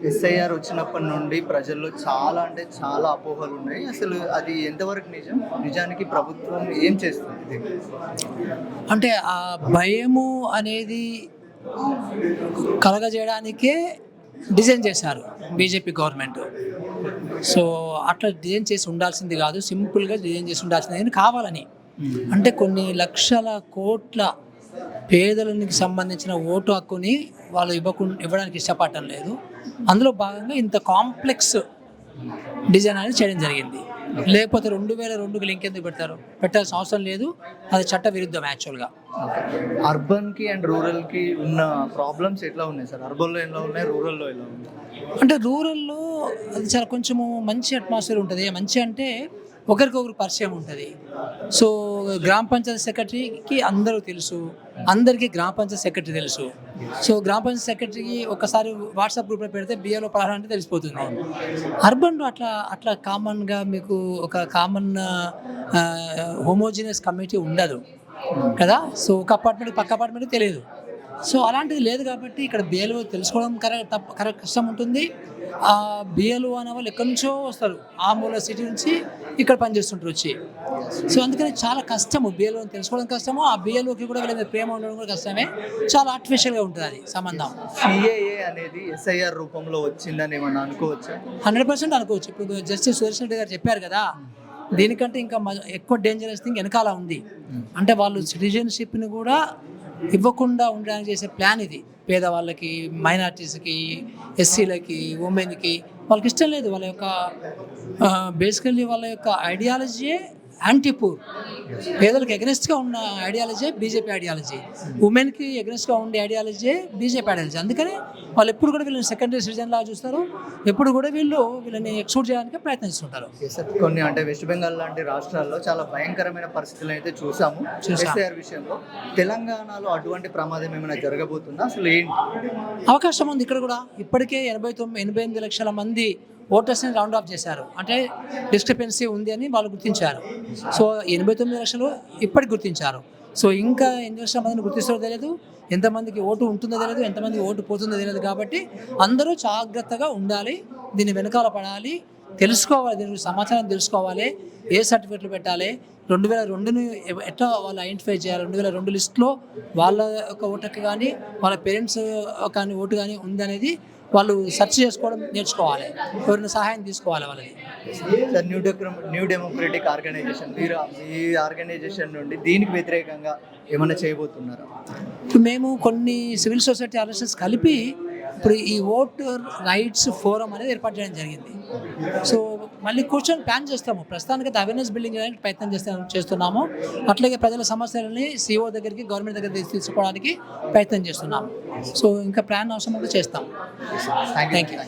SIR వచ్చినప్పటి నుండి ప్రజల్లో చాలా అంటే చాలా అపోహలు ఉన్నాయి. అసలు అది ఎంతవరకు నిజం? నిజానికి ప్రభుత్వం ఏం చేస్తుంది దీనికి? అంటే ఆ భయము అనేది కలగజేయడానికే డిజైన్ చేశారు బీజేపీ గవర్నమెంట్. సో అట్లా డిజైన్ చేసి ఉండాల్సింది కాదు, సింపుల్గా డిజైన్ చేసి ఉండాల్సింది కానీ కావాలని. అంటే కొన్ని లక్షల కోట్ల పేదలకు సంబంధించిన ఓటు హక్కుని వాళ్ళు ఇవ్వడానికి ఇష్టపడటం లేదు. అందులో భాగంగా ఇంత కాంప్లెక్స్ డిజైన్ అనేది చేయడం జరిగింది. లేకపోతే 2002కి లింక్ ఎందుకు పెట్టాల్సిన అవసరం లేదు, అది చట్ట విరుద్ధం యాక్చువల్గా. అర్బన్కి అండ్ రూరల్కి ఉన్న ప్రాబ్లమ్స్ ఎట్లా ఉన్నాయి సార్? అర్బన్లో ఎలా ఉన్నాయి, రూరల్లో ఎలా ఉన్నాయి? అంటే రూరల్లో అది చాలా కొంచెము మంచి అట్మాస్ఫియర్ ఉంటుంది. మంచి అంటే ఒకరికొకరు పరిచయం ఉంటుంది. సో గ్రామ పంచాయతీ సెక్రటరీకి అందరూ తెలుసు, అందరికీ గ్రామ పంచాయతీ సెక్రటరీ తెలుసు. సో గ్రామ పంచాయతీ సెక్రటరీకి ఒకసారి వాట్సాప్ గ్రూప్లో పెడితే బిఏలో పలానా అంటే తెలిసిపోతుంది. అర్బన్లో అట్లా కామన్గా మీకు ఒక కామన్ హోమోజినియస్ కమ్యూనిటీ ఉండదు కదా. సో ఒక అపార్ట్మెంట్ పక్క అపార్ట్మెంట్ తెలియదు. సో అలాంటిది లేదు కాబట్టి ఇక్కడ బిఏలో తెలుసుకోవడం కరెక్ట్ కష్టం ఉంటుంది. ఆ బిఏలు అనే వాళ్ళు ఎక్కడి నుంచో వస్తారు, ఆ మూల సిటీ నుంచి ఇక్కడ పనిచేస్తుంటారు వచ్చి. సో అందుకని చాలా కష్టము బిఏలో తెలుసుకోవడం కష్టము, ఆ బిఏలోకి కూడా వీళ్ళ మీద ప్రేమ ఉండడం కూడా కష్టమే. చాలా ఆర్టిఫిషియల్గా ఉంటుంది అది సంబంధం. సిఏఏ అనేది ఎస్ఐఆర్ రూపంలో వచ్చిందని ఏమన్నా అనుకోవచ్చా? 100% అనుకోవచ్చు. ఇప్పుడు జస్టిస్ సురేష్ రెడ్డి గారు చెప్పారు కదా, దీనికంటే ఇంకా ఎక్కువ డేంజరస్ థింగ్ వెనకాల ఉంది. అంటే వాళ్ళు సిటిజన్షిప్ని కూడా ఇవ్వకుండా ఉండడానికి చేసే ప్లాన్ ఇది. పేదవాళ్ళకి, మైనార్టీస్కి, ఎస్సీలకి, ఉమెన్కి వాళ్ళకి ఇష్టం లేదు. వాళ్ళ యొక్క బేసికల్లీ వాళ్ళ యొక్క ఐడియాలజీయే యాంటీ పూర్. పేదలకు ఎగనెస్ట్గా ఉన్న ఐడియాలజీ బీజేపీ ఐడియాలజీ, ఉమెన్కి ఎగనెస్ట్గా ఉండే ఐడియాలజీ బీజేపీ ఐడియాలజీ. అందుకని వాళ్ళు ఎప్పుడు కూడా వీళ్ళని సెకండరీ సిటిజన్ లాగా చూస్తారు, ఎప్పుడు కూడా వీళ్ళని ఎక్స్క్లూడ్ చేయడానికి ప్రయత్నిస్తుంటారు. కొన్ని అంటే వెస్ట్ బెంగాల్ లాంటి రాష్ట్రాల్లో చాలా భయంకరమైన పరిస్థితులు అయితే చూసాము ఎస్ఐఆర్ విషయంలో. తెలంగాణలో అటువంటి ప్రమాదం ఏమైనా జరగబోతుందా? అసలు ఏంటి అవకాశం ఉంది? ఇక్కడ కూడా ఇప్పటికే 88 లక్షల మంది ఓటర్స్ని రౌండ్ ఆఫ్ చేశారు. అంటే డిస్క్రిపెన్సీ ఉంది అని వాళ్ళు గుర్తించారు. సో 89 లక్షలు ఇప్పటికి గుర్తించారు. సో ఇంకా ఎన్ని లక్షల మందిని గుర్తిస్తారో తెలియదు, ఎంతమందికి ఓటు ఉంటుందో తెలియదు, ఎంతమందికి ఓటు పోతుందో తెలియదు. కాబట్టి అందరూ జాగ్రత్తగా ఉండాలి, దీన్ని వెనకాల పడాలి, తెలుసుకోవాలి, దీని గురించి సమాచారం తెలుసుకోవాలి, ఏ సర్టిఫికెట్లు పెట్టాలి, 2002ని ఎట్లా వాళ్ళు ఐడెంటిఫై చేయాలి, 2002 లిస్టులో వాళ్ళ యొక్క ఓటుకి కానీ వాళ్ళ పేరెంట్స్ కానీ ఓటు కానీ ఉందనేది వాళ్ళు సెర్చ్ చేసుకోవడం నేర్చుకోవాలి, ఎవరిని సహాయం తీసుకోవాలి వాళ్ళకి. సార్, న్యూ డెమోక్రటిక్ ఆర్గనైజేషన్, మీరు ఈ ఆర్గనైజేషన్ నుండి దీనికి వ్యతిరేకంగా ఏమైనా చేయబోతున్నారా? ఇప్పుడు మేము కొన్ని సివిల్ సొసైటీ ఆర్గనైజేషన్స్ కలిపి ఇప్పుడు ఈ ఓటర్ రైట్స్ ఫోరం అనేది ఏర్పాటు చేయడం జరిగింది. సో మళ్ళీ కూర్చొని ప్లాన్ చేస్తాము. ప్రస్తుతానికి అవేర్నెస్ బిల్డింగ్ చేయడానికి ప్రయత్నం చేస్తున్నాము. అట్లాగే ప్రజల సమస్యలని సిఓ దగ్గరికి, గవర్నమెంట్ దగ్గరికి తీసుకోవడానికి ప్రయత్నం చేస్తున్నాము. సో ఇంకా ప్లాన్ అవసరం కూడా చేస్తాం. Thank you.